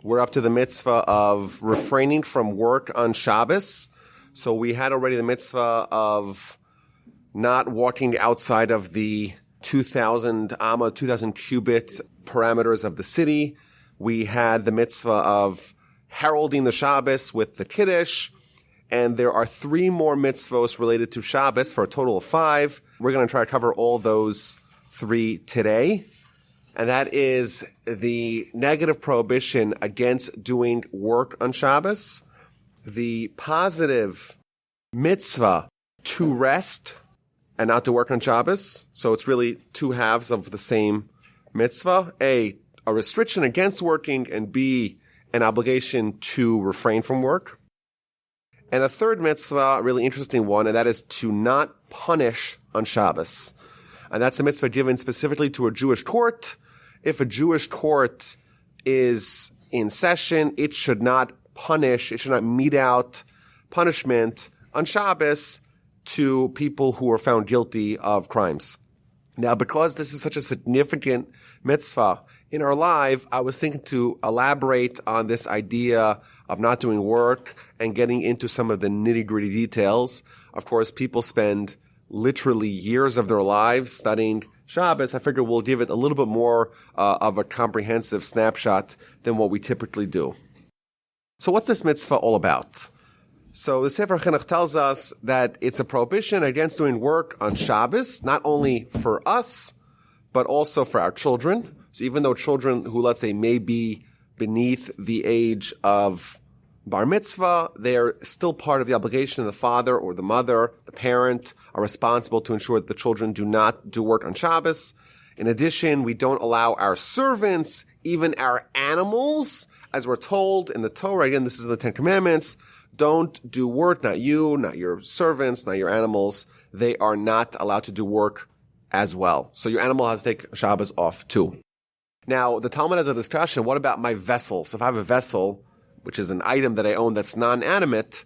We're up to the mitzvah of refraining from work on Shabbos. So we had already the mitzvah of not walking outside of the 2,000 cubit parameters of the city. We had the mitzvah of heralding the Shabbos with the Kiddush. And there are 3 more mitzvos related to Shabbos for a total of 5. We're going to try to cover all those 3 today. And that is the negative prohibition against doing work on Shabbos, the positive mitzvah to rest and not to work on Shabbos. So it's really 2 halves of the same mitzvah. A restriction against working, and B, an obligation to refrain from work. And a third mitzvah, a really interesting one, and that is to not punish on Shabbos. And that's a mitzvah given specifically to a Jewish court. If a Jewish court is in session, it should not punish, it should not mete out punishment on Shabbos to people who are found guilty of crimes. Now, because this is such a significant mitzvah in our life, I was thinking to elaborate on this idea of not doing work and getting into some of the nitty-gritty details. Of course, people spend literally years of their lives studying Shabbos. I figure we'll give it a little bit more of a comprehensive snapshot than what we typically do. So what's this mitzvah all about? So the Sefer Chinuch tells us that it's a prohibition against doing work on Shabbos, not only for us, but also for our children. So even though children who, let's say, may be beneath the age of bar mitzvah, they're still part of the obligation of the father or the mother, the parent, are responsible to ensure that the children do not do work on Shabbos. In addition, we don't allow our servants, even our animals, as we're told in the Torah, again, this is in the 10 Commandments, don't do work, not you, not your servants, not your animals. They are not allowed to do work as well. So your animal has to take Shabbos off too. Now, the Talmud has a discussion, what about my vessels? If I have a vessel, which is an item that I own that's non-animate,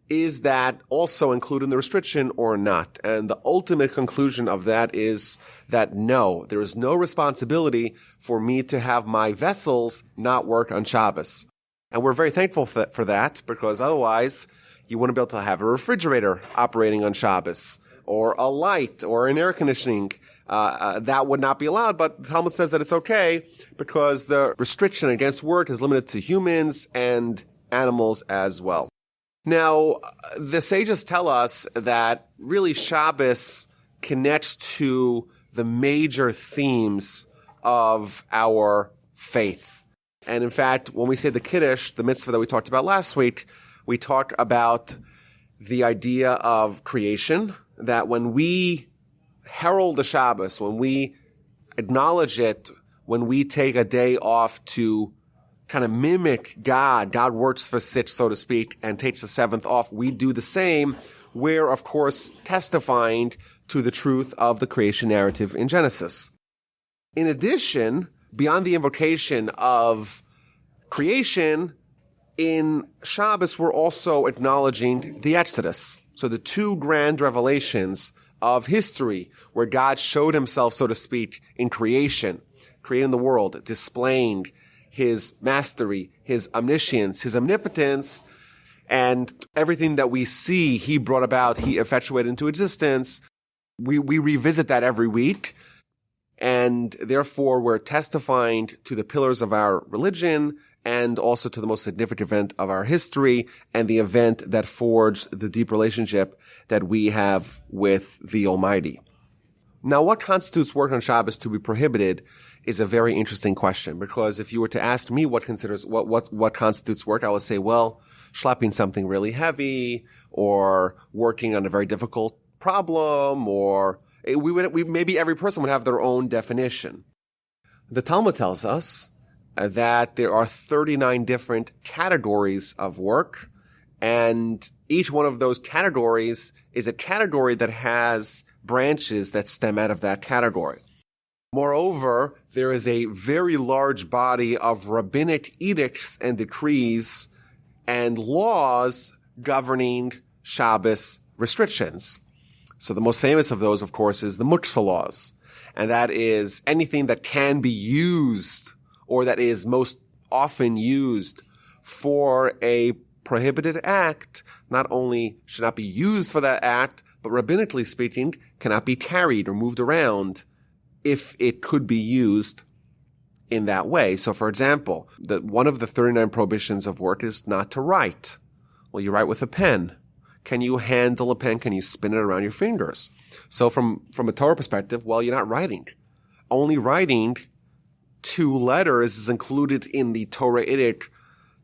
is that also included in the restriction or not? And the ultimate conclusion of that is that no, there is no responsibility for me to have my vessels not work on Shabbos. And we're very thankful for that, because otherwise you wouldn't be able to have a refrigerator operating on Shabbos, or a light, or an air conditioning. That would not be allowed, but the Talmud says that it's okay because the restriction against work is limited to humans and animals as well. Now, the sages tell us that really Shabbos connects to the major themes of our faith. And in fact, when we say the Kiddush, the mitzvah that we talked about last week, we talk about the idea of creation, that when we herald the Shabbos, when we acknowledge it, when we take a day off to kind of mimic God works for 6, so to speak, and takes the 7th off, we do the same. We're, of course, testifying to the truth of the creation narrative in Genesis. In addition, beyond the invocation of creation, in Shabbos, we're also acknowledging the Exodus. So the 2 grand revelations of history where God showed himself, so to speak, in creation, creating the world, displaying his mastery, his omniscience, his omnipotence, and everything that we see he brought about, he effectuated into existence. We revisit that every week, and therefore we're testifying to the pillars of our religion and also to the most significant event of our history and the event that forged the deep relationship that we have with the Almighty. Now, what constitutes work on Shabbos to be prohibited is a very interesting question, because if you were to ask me what constitutes work, I would say, well, schlepping something really heavy, or working on a very difficult problem, or maybe every person would have their own definition. The Talmud tells us that there are 39 different categories of work, and each one of those categories is a category that has branches that stem out of that category. Moreover, there is a very large body of rabbinic edicts and decrees and laws governing Shabbos restrictions. So the most famous of those, of course, is the muktzah laws. And that is anything that can be used or that is most often used for a prohibited act not only should not be used for that act, but rabbinically speaking, cannot be carried or moved around if it could be used in that way. So, for example, one of the 39 prohibitions of work is not to write. Well, you write with a pen. Can you handle a pen? Can you spin it around your fingers? So from a Torah perspective, well, you're not writing. Only writing 2 letters is included in the Torahitic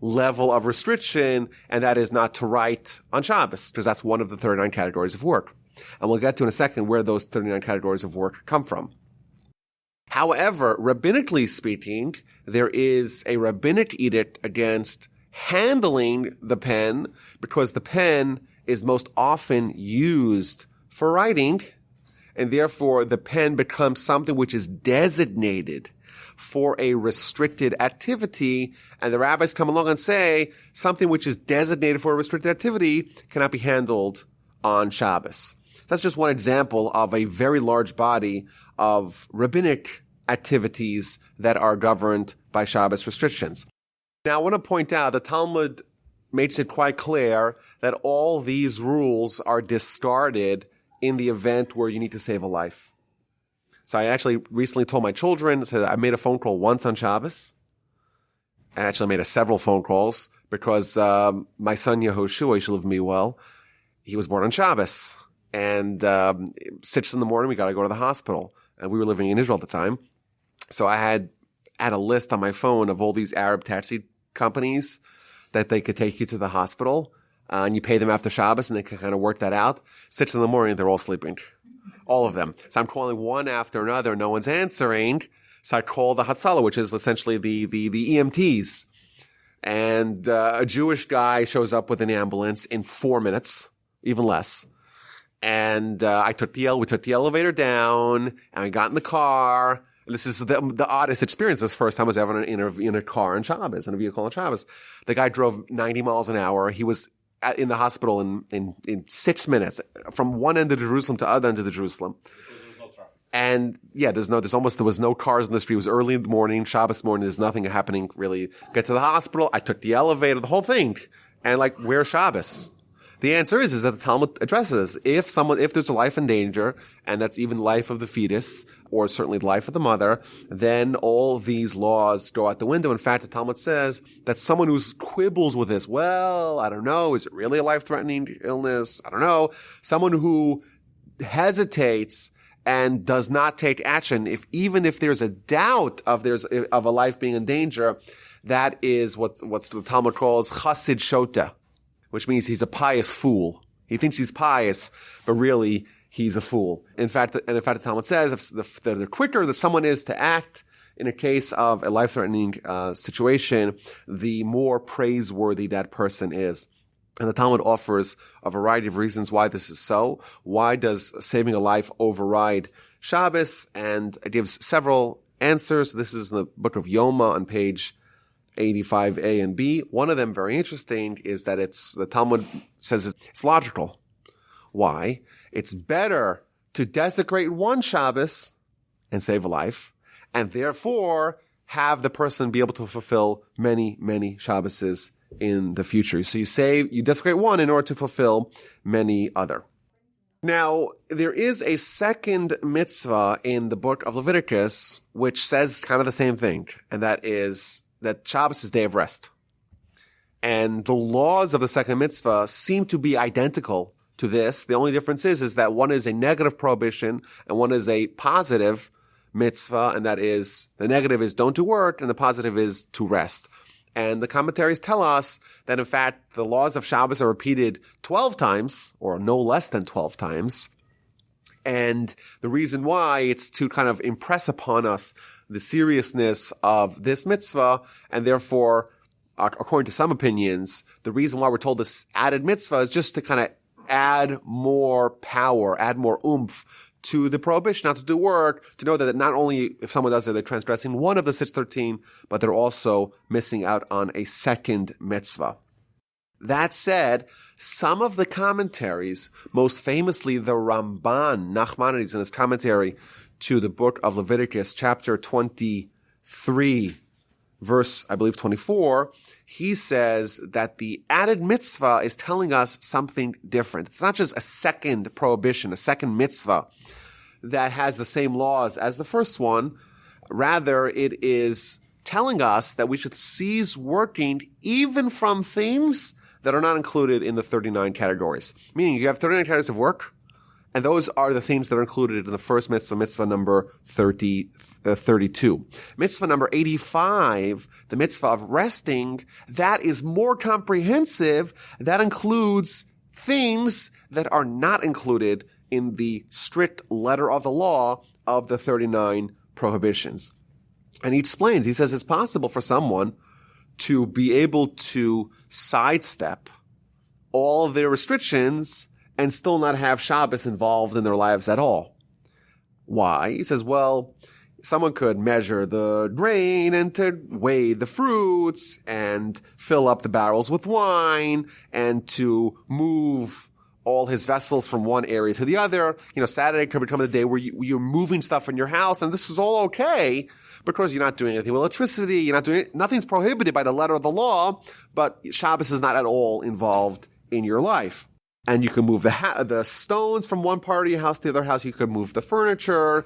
level of restriction, and that is not to write on Shabbos, because that's one of the 39 categories of work. And we'll get to in a second where those 39 categories of work come from. However, rabbinically speaking, there is a rabbinic edict against handling the pen, because the pen is most often used for writing, and therefore the pen becomes something which is designated for a restricted activity, and the rabbis come along and say something which is designated for a restricted activity cannot be handled on Shabbos. That's just one example of a very large body of rabbinic activities that are governed by Shabbos restrictions. Now, I want to point out the Talmud makes it quite clear that all these rules are discarded in the event where you need to save a life. So I actually recently told my children, said I made a phone call once on Shabbos. I actually made several phone calls because my son Yehoshua, he should live me well, he was born on Shabbos. And 6 a.m, we got to go to the hospital. And we were living in Israel at the time. So I had a list on my phone of all these Arab taxi companies that they could take you to the hospital. And you pay them after Shabbos and they can kind of work that out. 6 a.m, they're all sleeping. All of them. So I'm calling one after another. No one's answering. So I call the Hatzalah, which is essentially the EMTs. And a Jewish guy shows up with an ambulance in 4 minutes, even less. And we took the elevator down, and I got in the car. This is the oddest experience. This first time I was ever in a car on Shabbos, in a vehicle on Shabbos. The guy drove 90 miles an hour. He was in the hospital in 6 minutes, from one end of Jerusalem to the other end of the Jerusalem. And yeah, there was no cars in the street. It was early in the morning, Shabbos morning. There's nothing happening really. Get to the hospital. I took the elevator, the whole thing. And where's Shabbos? The answer is that the Talmud addresses if there's a life in danger, and that's even life of the fetus, or certainly the life of the mother, then all these laws go out the window. In fact, the Talmud says that someone who quibbles with this, well, I don't know, is it really a life-threatening illness? I don't know. Someone who hesitates and does not take action, even if there's a doubt of a life being in danger, that is what's the Talmud calls chassid shota, which means he's a pious fool. He thinks he's pious, but really he's a fool. In fact, the Talmud says the quicker that someone is to act in a case of a life-threatening situation, the more praiseworthy that person is. And the Talmud offers a variety of reasons why this is so. Why does saving a life override Shabbos? And it gives several answers. This is in the book of Yoma on page 85a and b. One of them, very interesting, is that the Talmud says it's logical. Why? It's better to desecrate one Shabbos and save a life, and therefore have the person be able to fulfill many, many Shabboses in the future. So you desecrate one in order to fulfill many other. Now, there is a second mitzvah in the book of Leviticus which says kind of the same thing, and that is that Shabbos is day of rest. And the laws of the second mitzvah seem to be identical to this. The only difference is that one is a negative prohibition and one is a positive mitzvah, and that is, the negative is don't do work and the positive is to rest. And the commentaries tell us that in fact the laws of Shabbos are repeated 12 times, or no less than 12 times. And the reason why, it's to kind of impress upon us the seriousness of this mitzvah, and therefore, according to some opinions, the reason why we're told this added mitzvah is just to kind of add more power, add more oomph to the prohibition not to do work, to know that not only if someone does it, they're transgressing one of the 613, but they're also missing out on a second mitzvah. That said, some of the commentaries, most famously the Ramban, Nachmanides, in his commentary to the book of Leviticus, chapter 23, verse, I believe 24, he says that the added mitzvah is telling us something different. It's not just a second prohibition, a second mitzvah that has the same laws as the first one. Rather, it is telling us that we should cease working even from things that are not included in the 39 categories. Meaning you have 39 categories of work, and those are the things that are included in the first mitzvah, mitzvah number 32. Mitzvah number 85, the mitzvah of resting, that is more comprehensive. That includes things that are not included in the strict letter of the law of the 39 prohibitions. And he explains, he says it's possible for someone to be able to sidestep all of their restrictions and still not have Shabbos involved in their lives at all. Why? He says, well, someone could measure the grain and to weigh the fruits and fill up the barrels with wine and to move all his vessels from one area to the other. Saturday could become the day where you're moving stuff in your house, and this is all okay because you're not doing anything with electricity, nothing's prohibited by the letter of the law, but Shabbos is not at all involved in your life. And you can move the stones from one part of your house to the other house. You could move the furniture.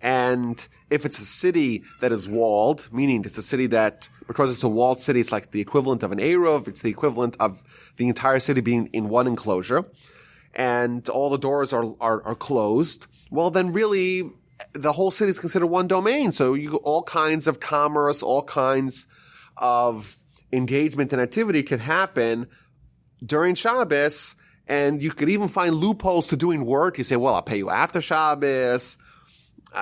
And if it's a city that is walled, meaning it's a city that, because it's a walled city, it's like the equivalent of an Eruv. It's the equivalent of the entire city being in one enclosure. And all the doors are closed. Well, then really, the whole city is considered one domain. So all kinds of commerce, all kinds of engagement and activity could happen during Shabbos. And you could even find loopholes to doing work. You say, well, I'll pay you after Shabbos.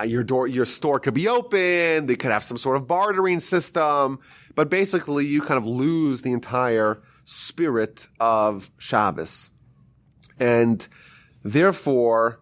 Your store could be open. They could have some sort of bartering system. But basically, you kind of lose the entire spirit of Shabbos. And therefore,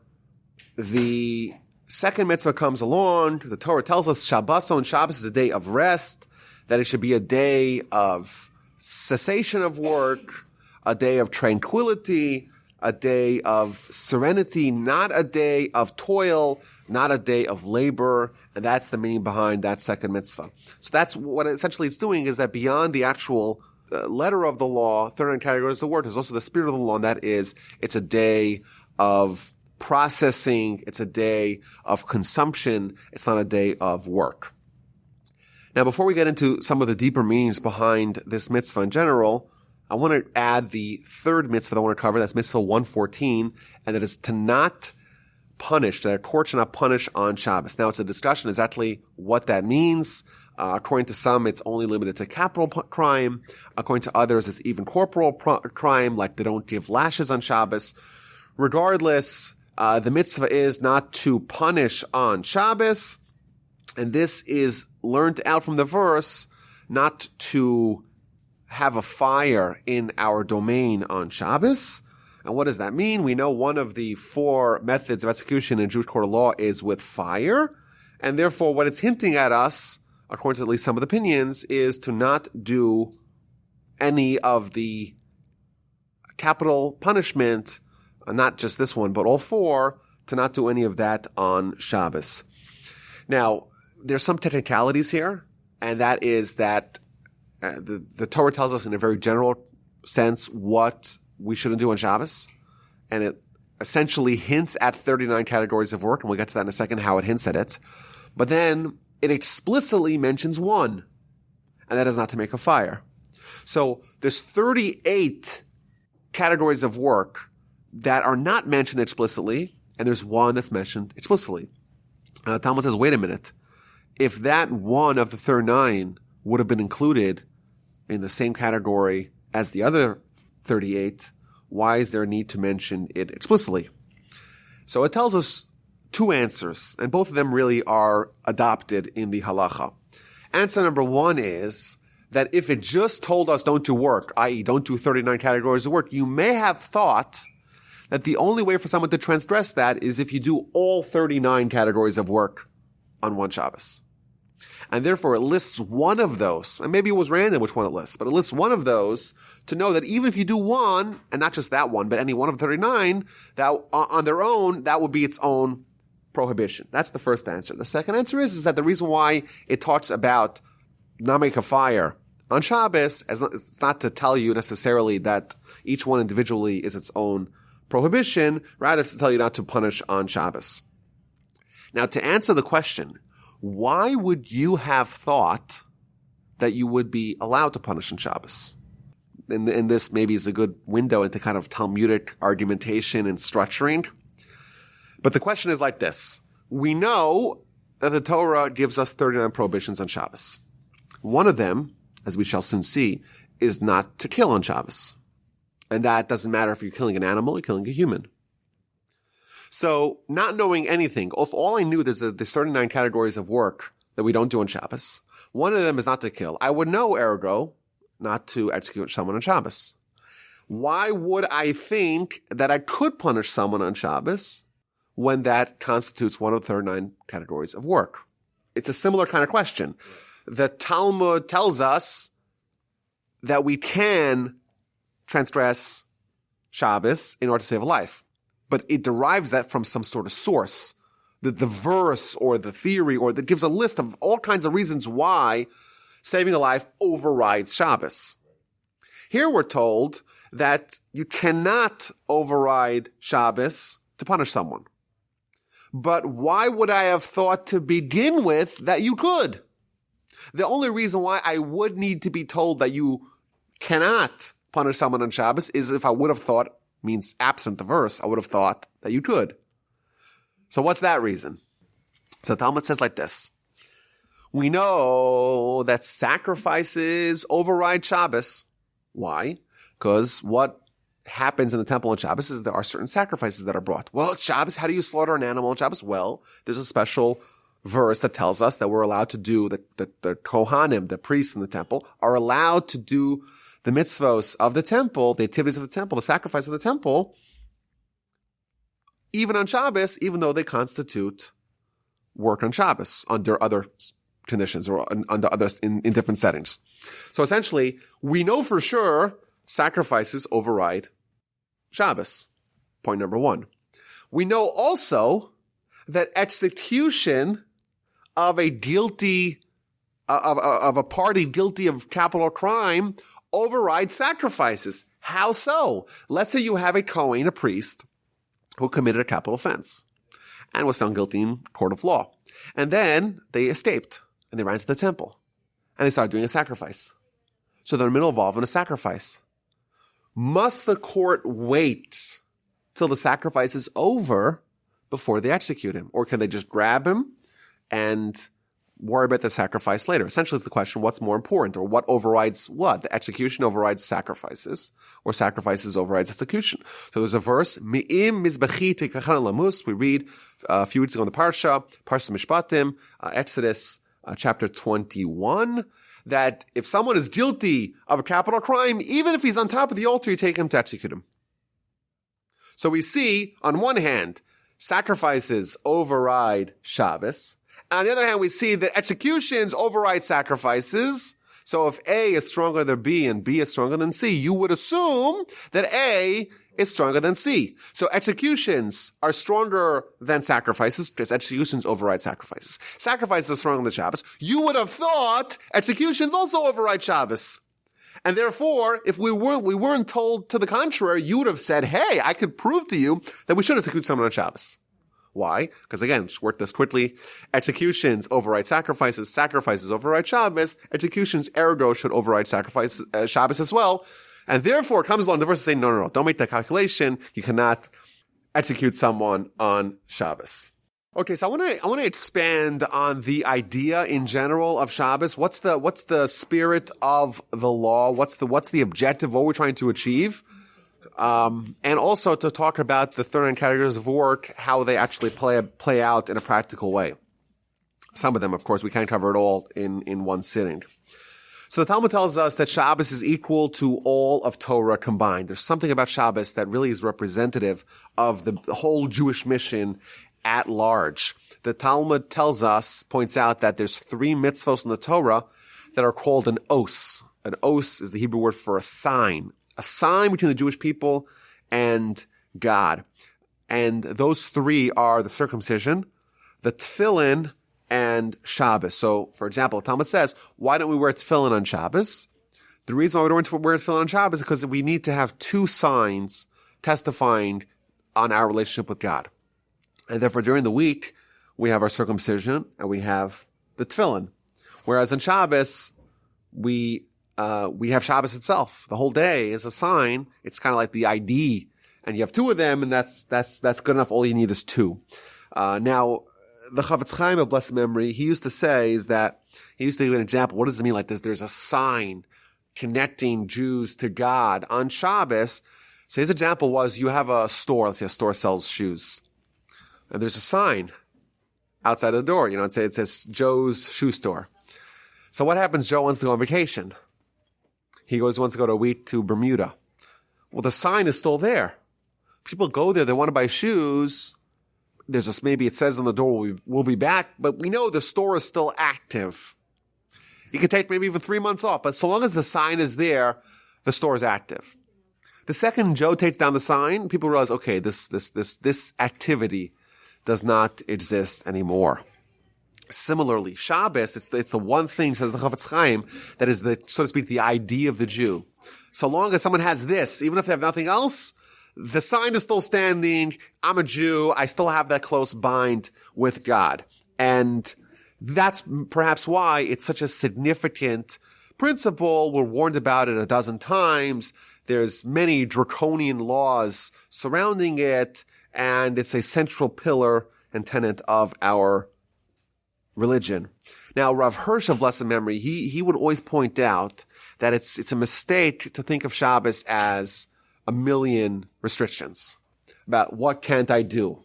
the second mitzvah comes along. The Torah tells us Shabboson, Shabbos is a day of rest, that it should be a day of cessation of work, a day of tranquility, a day of serenity, not a day of toil, not a day of labor. And that's the meaning behind that second mitzvah. So that's what essentially it's doing, is that beyond the actual letter of the law, 39 categories of work, there's also the spirit of the law, and that is it's a day of processing, it's a day of consumption, it's not a day of work. Now, before we get into some of the deeper meanings behind this mitzvah in general, I want to add the third mitzvah that I want to cover. That's mitzvah 114, and that is to not punish, that a court should not punish on Shabbos. Now, it's a discussion exactly what that means. According to some, it's only limited to capital crime. According to others, it's even corporal crime, like they don't give lashes on Shabbos. Regardless, the mitzvah is not to punish on Shabbos, and this is learned out from the verse, not to have a fire in our domain on Shabbos. And what does that mean? We know one of the 4 methods of execution in Jewish court of law is with fire. And therefore, what it's hinting at us, according to at least some of the opinions, is to not do any of the capital punishment, not just this one, but all 4, to not do any of that on Shabbos. Now, there's some technicalities here, and that is that the Torah tells us in a very general sense what we shouldn't do on Shabbos, and it essentially hints at 39 categories of work, and we'll get to that in a second, how it hints at it. But then it explicitly mentions one, and that is not to make a fire. So there's 38 categories of work that are not mentioned explicitly, and there's one that's mentioned explicitly. Talmud says, wait a minute. If that one of the 39 would have been included in the same category as the other 38, why is there a need to mention it explicitly? So it tells us 2 answers, and both of them really are adopted in the halacha. Answer number 1 is that if it just told us don't do work, i.e. don't do 39 categories of work, you may have thought that the only way for someone to transgress that is if you do all 39 categories of work on one Shabbos. And therefore it lists one of those, and maybe it was random which one it lists, but it lists one of those to know that even if you do one, and not just that one, but any one of the 39, that on their own, that would be its own prohibition. That's the first answer. The second answer is that the reason why it talks about not make a fire on Shabbos, it's not to tell you necessarily that each one individually is its own prohibition, rather it's to tell you not to punish on Shabbos. Now, to answer the question, why would you have thought that you would be allowed to punish on Shabbos? And this maybe is a good window into kind of Talmudic argumentation and structuring. But the question is like this. We know that the Torah gives us 39 prohibitions on Shabbos. One of them, as we shall soon see, is not to kill on Shabbos. And that doesn't matter if you're killing an animal or killing a human. So, not knowing anything, if all I knew there's 39 categories of work that we don't do on Shabbos. One of them is not to kill. I would know, ergo, not to execute someone on Shabbos. Why would I think that I could punish someone on Shabbos when that constitutes one of the 39 categories of work? It's a similar kind of question. The Talmud tells us that we can transgress Shabbos in order to save a life. But it derives that from some sort of source. The verse or the theory or that gives a list of all kinds of reasons why saving a life overrides Shabbos. Here we're told that you cannot override Shabbos to punish someone. But why would I have thought to begin with that you could? The only reason why I would need to be told that you cannot punish someone on Shabbos is if I would have thought, means absent the verse, I would have thought that you could. So what's that reason? So Talmud says like this. We know that sacrifices override Shabbos. Why? Because what happens in the temple on Shabbos is there are certain sacrifices that are brought. Well, it's Shabbos. How do you slaughter an animal on Shabbos? Well, there's a special verse that tells us that we're allowed to do, the Kohanim, the priests in the temple, are allowed to do the mitzvos of the temple, the activities of the temple, the sacrifice of the temple, even on Shabbos, even though they constitute work on Shabbos under other conditions or under others in different settings. So essentially, we know for sure sacrifices override Shabbos. Point number one. We know also that execution of a guilty, of a party guilty of capital crime overrides sacrifices. How so? Let's say you have a Kohen, a priest, who committed a capital offense and was found guilty in court of law. And then they escaped and they ran to the temple and they started doing a sacrifice. So they're in the middle involved in a sacrifice. Must the court wait till the sacrifice is over before they execute him? Or can they just grab him and worry about the sacrifice later? Essentially, it's the question, what's more important, or what overrides what? The execution overrides sacrifices, or sacrifices overrides execution. So there's a verse, Mi'im mizbechi tekachan lamus. We read a few weeks ago in the Parsha Mishpatim, Exodus chapter 21, that if someone is guilty of a capital crime, even if he's on top of the altar, you take him to execute him. So we see, on one hand, sacrifices override Shabbos. On the other hand, we see that executions override sacrifices. So if A is stronger than B and B is stronger than C, you would assume that A is stronger than C. So executions are stronger than sacrifices because executions override sacrifices. Sacrifices are stronger than Shabbos. You would have thought executions also override Shabbos. And therefore, if we weren't told to the contrary, you would have said, hey, I could prove to you that we should execute someone on Shabbos. Why? Because again, just work this quickly. Executions override sacrifices. Sacrifices override Shabbos. Executions, ergo, should override Shabbos as well. And therefore, comes along the verse saying, no, don't make that calculation. You cannot execute someone on Shabbos. Okay, so I want to expand on the idea in general of Shabbos. What's the spirit of the law? What's the objective? What we're trying to achieve? And also to talk about the 39 categories of work, how they actually play out in a practical way. Some of them, of course, we can't cover it all in one sitting. So the Talmud tells us that Shabbos is equal to all of Torah combined. There's something about Shabbos that really is representative of the whole Jewish mission at large. The Talmud points out that there's 3 mitzvos in the Torah that are called an os. An os is the Hebrew word for a sign between the Jewish people and God. And those 3 are the circumcision, the tefillin, and Shabbos. So, for example, the Talmud says, why don't we wear tefillin on Shabbos? The reason why we don't wear tefillin on Shabbos is because we need to have two signs testifying on our relationship with God. And therefore, during the week, we have our circumcision and we have the tefillin. Whereas on Shabbos, we have Shabbos itself. The whole day is a sign. It's kind of like the ID. And you have two of them, and that's good enough. All you need is two. Now, the Chavetz Chaim of blessed memory, he used to give an example. What does it mean like this? There's a sign connecting Jews to God on Shabbos. So his example was, you have a store. Let's say a store sells shoes. And there's a sign outside the door. It says Joe's shoe store. So what happens? Joe wants to go on vacation. He wants to go to a week to Bermuda. Well, the sign is still there. People go there. They want to buy shoes. Maybe it says on the door, we'll be back, but we know the store is still active. You can take maybe even 3 months off, but so long as the sign is there, the store is active. The second Joe takes down the sign, people realize, okay, this activity does not exist anymore. Similarly, Shabbos, it's the one thing, says the Chavetz Chaim, that is so to speak, the ID of the Jew. So long as someone has this, even if they have nothing else, the sign is still standing. I'm a Jew. I still have that close bind with God. And that's perhaps why it's such a significant principle. We're warned about it a dozen times. There's many draconian laws surrounding it, and it's a central pillar and tenet of our religion. Now, Rav Hirsch of blessed memory, he would always point out that it's a mistake to think of Shabbos as a million restrictions about what can't I do.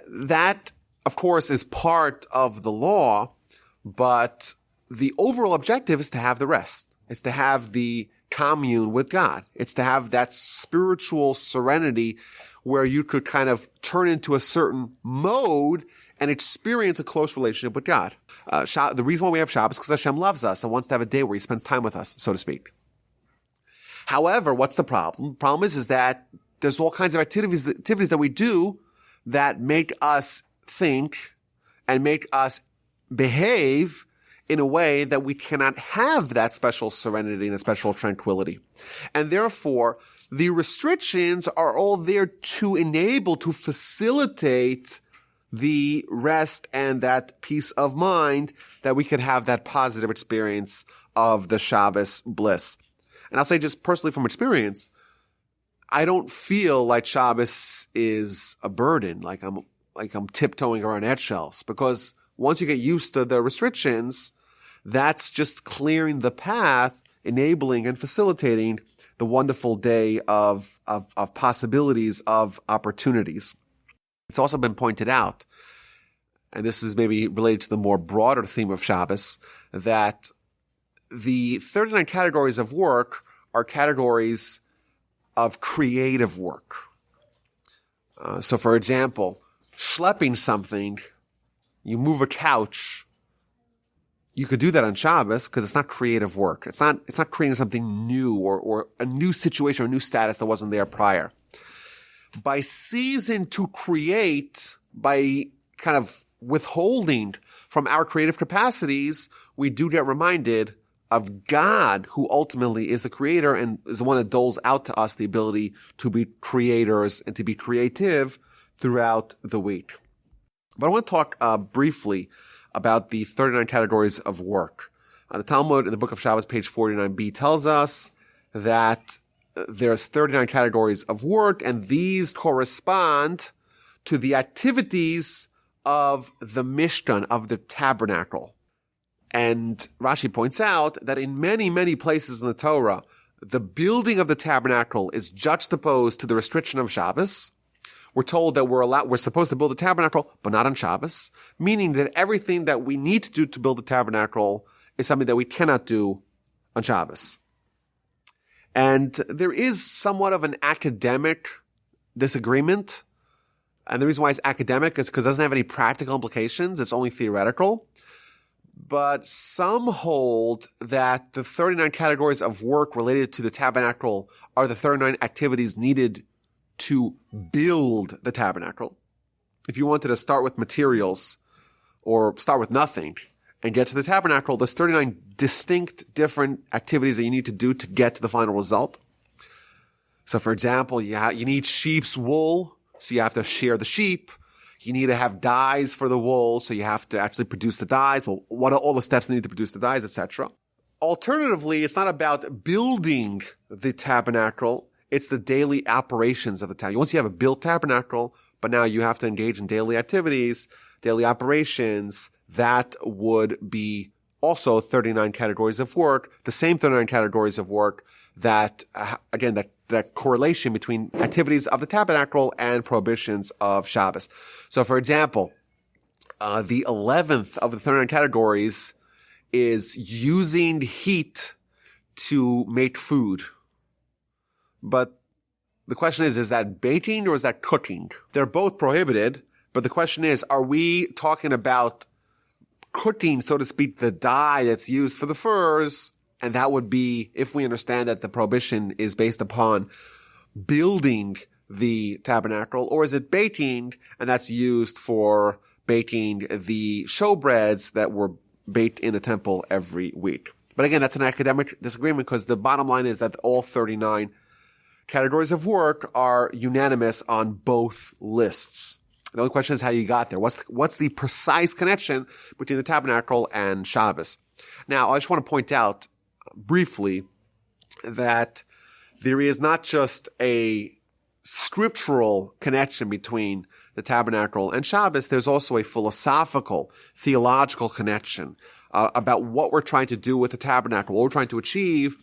That, of course, is part of the law, but the overall objective is to have the rest. It's to have the commune with God. It's to have that spiritual serenity where you could kind of turn into a certain mode and experience a close relationship with God. The reason why we have Shabbos is because Hashem loves us and wants to have a day where he spends time with us, so to speak. However, what's the problem? The problem is that there's all kinds of activities that we do that make us think and make us behave in a way that we cannot have that special serenity and that special tranquility. And therefore, the restrictions are all there to enable, to facilitate the rest and that peace of mind that we could have that positive experience of the Shabbos bliss. And I'll say just personally from experience, I don't feel like Shabbos is a burden, like I'm tiptoeing around eggshells, because once you get used to the restrictions, that's just clearing the path, enabling and facilitating the wonderful day of possibilities, of opportunities. It's also been pointed out, and this is maybe related to the more broader theme of Shabbos, that the 39 categories of work are categories of creative work. So for example, schlepping something, you move a couch, you could do that on Shabbos because it's not creative work. It's not creating something new or a new situation or a new status that wasn't there prior. By ceasing to create, by kind of withholding from our creative capacities, we do get reminded of God, who ultimately is the creator and is the one that doles out to us the ability to be creators and to be creative throughout the week. But I want to talk briefly about the 39 categories of work. The Talmud in the book of Shabbos, page 49b, tells us that there's 39 categories of work, and these correspond to the activities of the Mishkan, of the tabernacle. And Rashi points out that in many, many places in the Torah, the building of the tabernacle is juxtaposed to the restriction of Shabbos. We're told that we're supposed to build the tabernacle, but not on Shabbos, meaning that everything that we need to do to build the tabernacle is something that we cannot do on Shabbos. And there is somewhat of an academic disagreement. And the reason why it's academic is because it doesn't have any practical implications. It's only theoretical. But some hold that the 39 categories of work related to the tabernacle are the 39 activities needed to build the tabernacle. If you wanted to start with materials, or start with nothing and get to the tabernacle, there's 39 distinct different activities that you need to do to get to the final result. So for example, you need sheep's wool, so you have to shear the sheep. You need to have dyes for the wool, so you have to actually produce the dyes. Well, what are all the steps needed to produce the dyes, etc.? Alternatively, it's not about building the tabernacle. It's the daily operations of the tabernacle. Once you have a built tabernacle, but now you have to engage in daily activities, daily operations, that would be also 39 categories of work, the same 39 categories of work that, again, that correlation between activities of the tabernacle and prohibitions of Shabbos. So, for example, the 11th of the 39 categories is using heat to make food. But the question is that baking or is that cooking? They're both prohibited, but the question is, are we talking about cooking, so to speak, the dye that's used for the furs? And that would be, if we understand that the prohibition is based upon building the tabernacle, or is it baking, and that's used for baking the showbreads that were baked in the temple every week. But again, that's an academic disagreement because the bottom line is that all 39 categories of work are unanimous on both lists. The only question is how you got there. What's the precise connection between the tabernacle and Shabbos? Now, I just want to point out briefly that there is not just a scriptural connection between the tabernacle and Shabbos. There's also a philosophical, theological connection about what we're trying to do with the tabernacle, what we're trying to achieve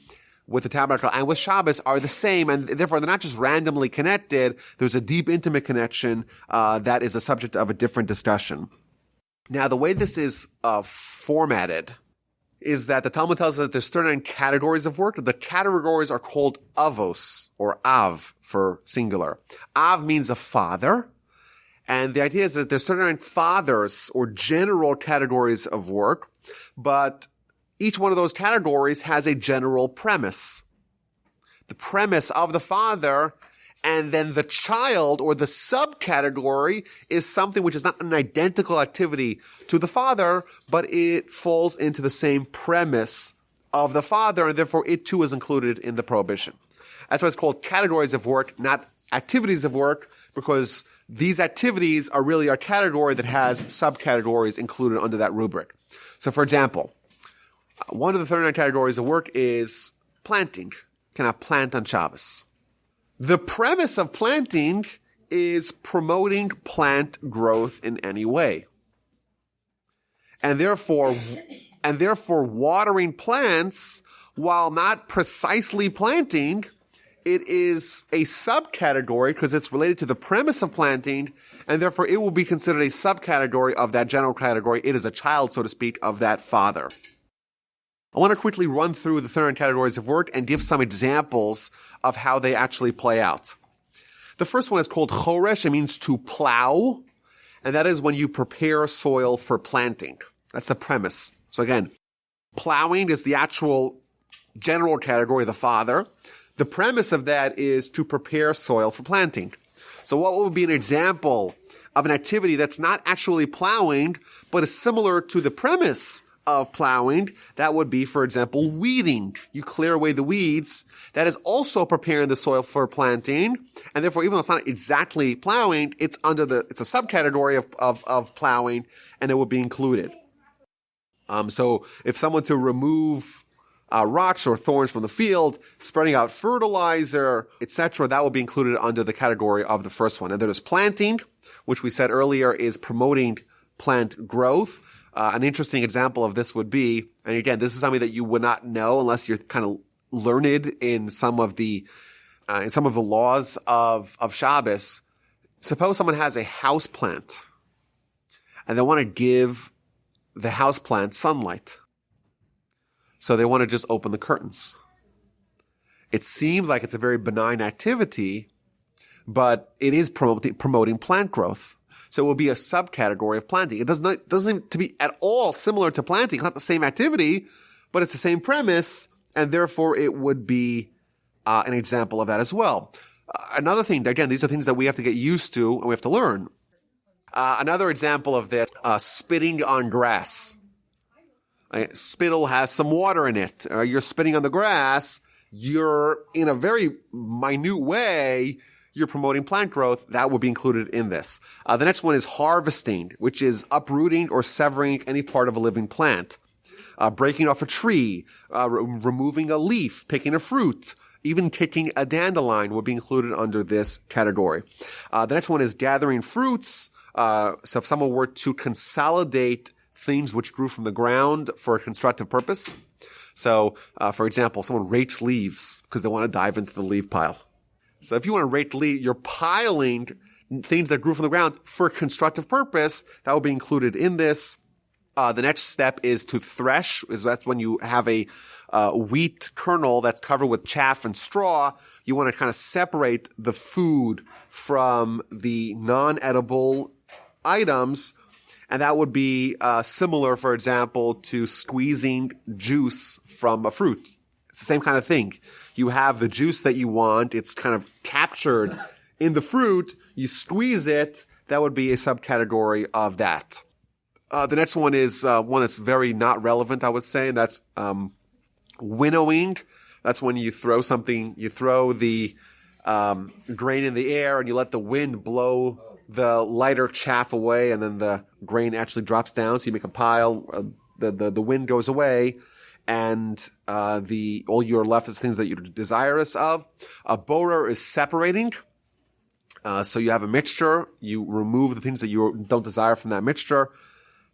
with the tabernacle and with Shabbos are the same, and therefore they're not just randomly connected. There's a deep, intimate connection that is a subject of a different discussion. Now, the way this is formatted is that the Talmud tells us that there's 39 categories of work. The categories are called avos, or av for singular. Av means a father, and the idea is that there's 39 fathers or general categories of work, but each one of those categories has a general premise. The premise of the father, and then the child or the subcategory is something which is not an identical activity to the father, but it falls into the same premise of the father, and therefore it too is included in the prohibition. That's why it's called categories of work, not activities of work, because these activities are really a category that has subcategories included under that rubric. So for example, one of the 39 categories of work is planting. Cannot plant on Shabbos. The premise of planting is promoting plant growth in any way. And therefore watering plants, while not precisely planting, it is a subcategory because it's related to the premise of planting, and therefore it will be considered a subcategory of that general category. It is a child, so to speak, of that father. I want to quickly run through the 39 categories of work and give some examples of how they actually play out. The first one is called choresh. It means to plow, and that is when you prepare soil for planting. That's the premise. So again, plowing is the actual general category of the father. The premise of that is to prepare soil for planting. So what would be an example of an activity that's not actually plowing, but is similar to the premise of plowing? That would be, for example, weeding. You clear away the weeds. That is also preparing the soil for planting. And therefore, even though it's not exactly plowing, it's a subcategory of plowing, and it would be included. So if someone to remove rocks or thorns from the field, spreading out fertilizer, etc., that would be included under the category of the first one. And there's planting, which we said earlier is promoting plant growth. An interesting example of this would be, and again, this is something that you would not know unless you're kind of learned in some of the laws of Shabbos. Suppose someone has a house plant and they want to give the house plant sunlight. So they want to just open the curtains. It seems like it's a very benign activity, but it is promoting plant growth. So it will be a subcategory of planting. It doesn't seem to be at all similar to planting. It's not the same activity, but it's the same premise, and therefore it would be an example of that as well. Another thing, again, these are things that we have to get used to and we have to learn. Another example of this, spitting on grass. Spittle has some water in it. You're spitting on the grass. You're, in a very minute way, you're promoting plant growth. That would be included in this. The next one is harvesting, which is uprooting or severing any part of a living plant. Breaking off a tree, removing a leaf, picking a fruit, even kicking a dandelion would be included under this category. The next one is gathering fruits. So if someone were to consolidate things which grew from the ground for a constructive purpose. So, for example, someone rakes leaves because they want to dive into the leaf pile. So if you want to rake leaves, you're piling things that grew from the ground for a constructive purpose. That will be included in this. The next step is to thresh. That's when you have a wheat kernel that's covered with chaff and straw. You want to kind of separate the food from the non-edible items. And that would be similar, for example, to squeezing juice from a fruit. It's the same kind of thing. You have the juice that you want. It's kind of captured in the fruit. You squeeze it. That would be a subcategory of that. The next one is one that's very not relevant, I would say, and that's winnowing. That's when you throw the grain in the air and you let the wind blow the lighter chaff away, and then the grain actually drops down. So you make a pile. The wind goes away, and all you're left is things that you're desirous of. A borer is separating. So you have a mixture. You remove the things that you don't desire from that mixture.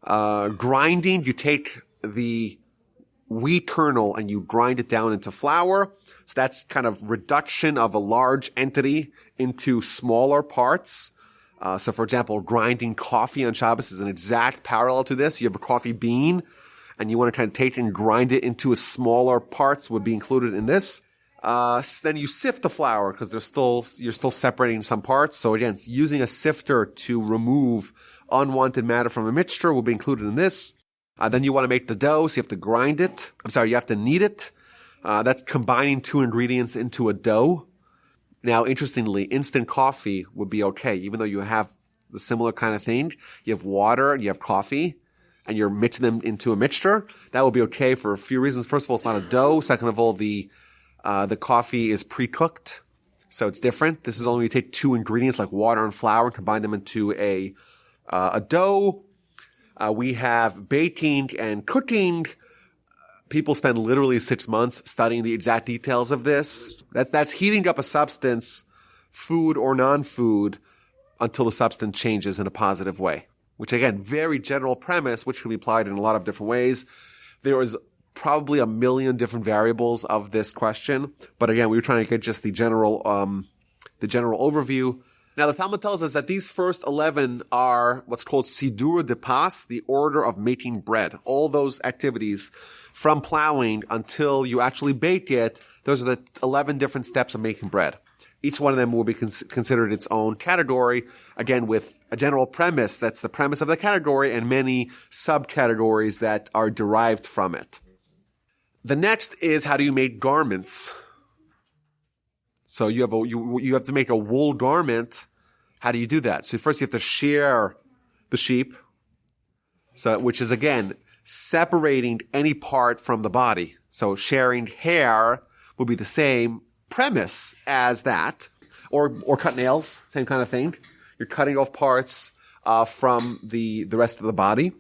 Grinding, you take the wheat kernel and you grind it down into flour. So that's kind of reduction of a large entity into smaller parts. So for example, grinding coffee on Shabbos is an exact parallel to this. You have a coffee bean and you want to kind of take and grind it into a smaller parts would be included in this. Then you sift the flour because you're still separating some parts. So again, using a sifter to remove unwanted matter from a mixture will be included in this. Then you want to make the dough, so you have to grind it. You have to knead it. That's combining two ingredients into a dough. Now, interestingly, instant coffee would be okay, even though you have the similar kind of thing. You have water, you have coffee, and you're mixing them into a mixture. That will be okay for a few reasons. First of all, it's not a dough. Second of all, the coffee is pre-cooked, so it's different. This is only you take two ingredients like water and flour and combine them into a dough. We have baking and cooking. People spend literally 6 months studying the exact details of this. That's heating up a substance, food or non-food, until the substance changes in a positive way. Which again, very general premise, which can be applied in a lot of different ways. There is probably a million different variables of this question. But again, we were trying to get just the general overview. Now, the Talmud tells us that these first 11 are what's called Sidur de Pas, the order of making bread. All those activities from plowing until you actually bake it, those are the 11 different steps of making bread. Each one of them will be considered its own category, again, with a general premise. That's the premise of the category and many subcategories that are derived from it. The next is how do you make garments? So you have to make a wool garment. How do you do that? So first you have to shear the sheep. So, which is again, separating any part from the body. So shearing hair would be the same premise as that. Or cut nails, same kind of thing. You're cutting off parts, from the rest of the body.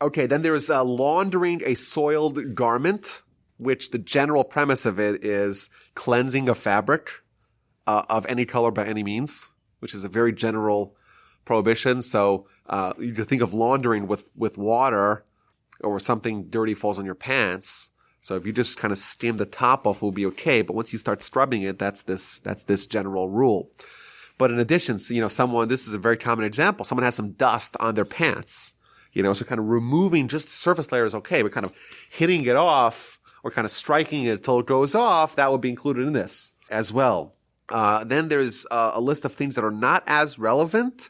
Okay, then there's laundering a soiled garment, which the general premise of it is cleansing a fabric of any color by any means, which is a very general prohibition. So you can think of laundering with water, or something dirty falls on your pants. So if you just kind of skim the top off, it will be okay. But once you start scrubbing it, that's this general rule. But in addition, so, this is a very common example. Someone has some dust on their pants, so kind of removing just the surface layer is okay, but kind of hitting it off or kind of striking it until it goes off, that would be included in this as well. Then there's a list of things that are not as relevant,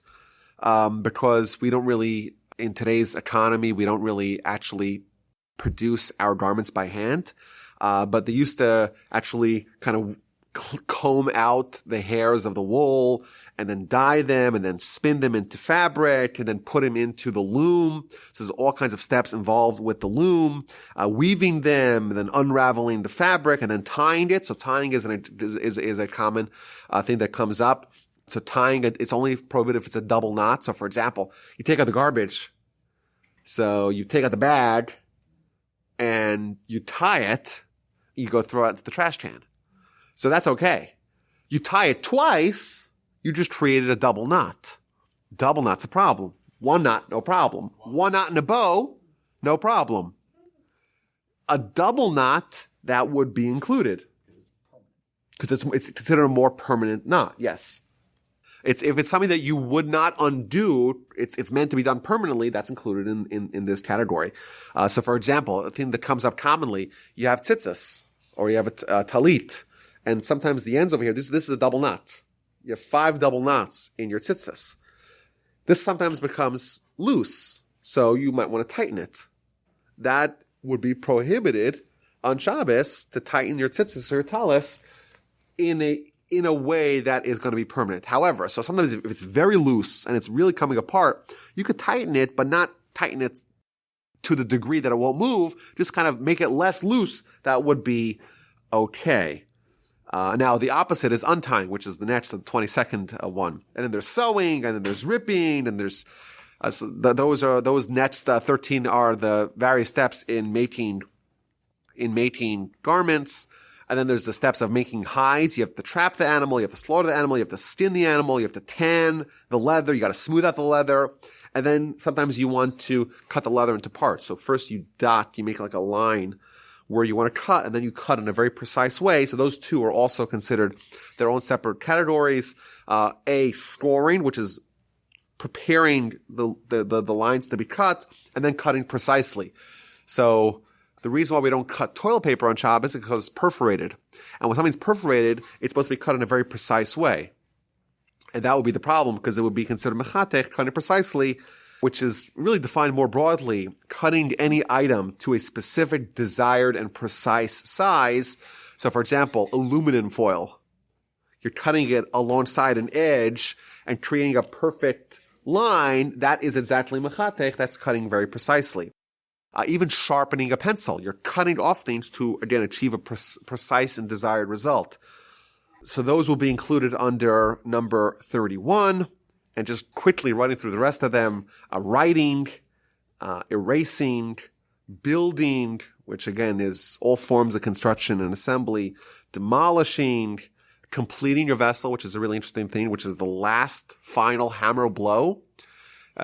because we don't really, in today's economy, we don't really actually produce our garments by hand. But they used to actually kind of comb out the hairs of the wool and then dye them and then spin them into fabric and then put them into the loom. So there's all kinds of steps involved with the loom, weaving them and then unraveling the fabric and then tying it. So tying is a common thing that comes up. So tying it, it's only prohibited if it's a double knot. So for example, you take out the garbage. So you take out the bag and you tie it, you go throw it into the trash can. So that's okay. You tie it twice, you just created a double knot. Double knot's a problem. One knot, no problem. One knot in a bow, no problem. A double knot, that would be included. Because it's considered a more permanent knot, yes. If it's something that you would not undo, it's meant to be done permanently, that's included in this category. So for example, a thing that comes up commonly, you have tzitzis, or you have a talit. And sometimes the ends over here, this is a double knot. You have 5 double knots in your tzitzis. This sometimes becomes loose, so you might want to tighten it. That would be prohibited on Shabbos to tighten your tzitzis or your talis in a way that is going to be permanent. However, so sometimes if it's very loose and it's really coming apart, you could tighten it, but not tighten it to the degree that it won't move. Just kind of make it less loose. That would be okay. Now the opposite is untying, which is the next, the 22nd one. And then there's sewing, and then there's ripping, and there's, those next 13 are the various steps in making garments. And then there's the steps of making hides. You have to trap the animal, you have to slaughter the animal, you have to skin the animal, you have to tan the leather, you got to smooth out the leather. And then sometimes you want to cut the leather into parts. So first you make like a line where you want to cut, and then you cut in a very precise way. So those two are also considered their own separate categories. Scoring, which is preparing the lines to be cut, and then cutting precisely. So the reason why we don't cut toilet paper on Shabbos is because it's perforated. And when something's perforated, it's supposed to be cut in a very precise way. And that would be the problem, because it would be considered mechatech, cutting precisely, which is really defined more broadly, cutting any item to a specific desired and precise size. So for example, aluminum foil. You're cutting it alongside an edge and creating a perfect line. That is exactly mechatech. That's cutting very precisely. Even sharpening a pencil. You're cutting off things to, again, achieve a precise and desired result. So those will be included under number 31. And just quickly running through the rest of them, writing, erasing, building, which again is all forms of construction and assembly, demolishing, completing your vessel, which is a really interesting thing, which is the last final hammer blow.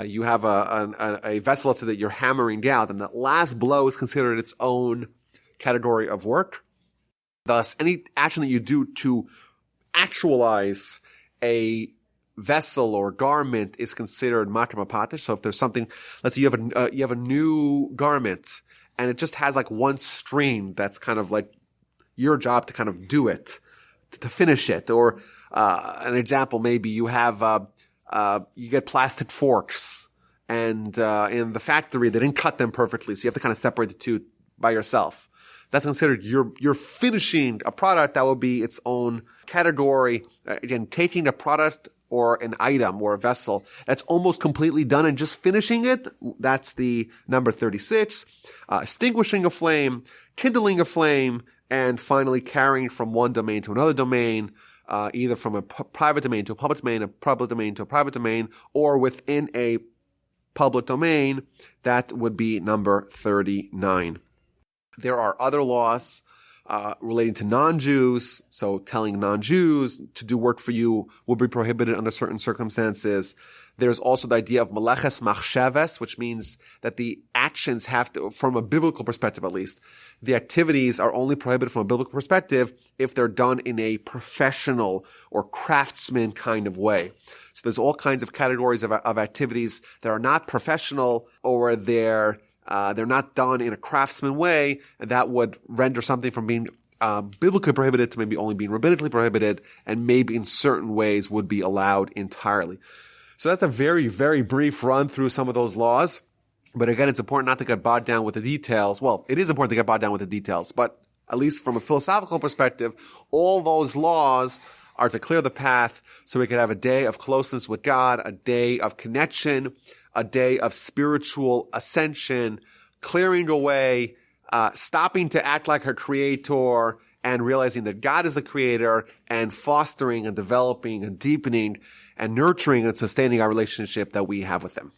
You have a vessel, let's say, that you're hammering out, and that last blow is considered its own category of work. Thus, any action that you do to actualize a vessel or garment is considered makom hapatish. So if there's something, let's say you have a new garment and it just has like one string that's kind of like your job to kind of do it, to finish it. Or an example, maybe you have you get plastic forks, and in the factory they didn't cut them perfectly, so you have to kind of separate the two by yourself. That's considered you're finishing a product. That will be its own category. Again, taking a product or an item or a vessel that's almost completely done and just finishing it, that's the number 36. Extinguishing a flame, kindling a flame, and finally carrying from one domain to another domain, either from a private domain to a public domain, a public domain to a private domain, or within a public domain. That would be number 39. There are other laws relating to non-Jews. So telling non-Jews to do work for you will be prohibited under certain circumstances. There's also the idea of meleches machsheves, which means that the actions have to, from a biblical perspective at least, the activities are only prohibited from a biblical perspective if they're done in a professional or craftsman kind of way. So there's all kinds of categories of activities that are not professional, or they're not done in a craftsman way, and that would render something from being biblically prohibited to maybe only being rabbinically prohibited, and maybe in certain ways would be allowed entirely. So that's a very, very brief run through some of those laws. But again, it's important not to get bogged down with the details. Well, it is important to get bogged down with the details, but at least from a philosophical perspective, all those laws are to clear the path so we can have a day of closeness with God, a day of connection, a day of spiritual ascension, clearing away, stopping to act like her creator and realizing that God is the creator and fostering and developing and deepening and nurturing and sustaining our relationship that we have with him.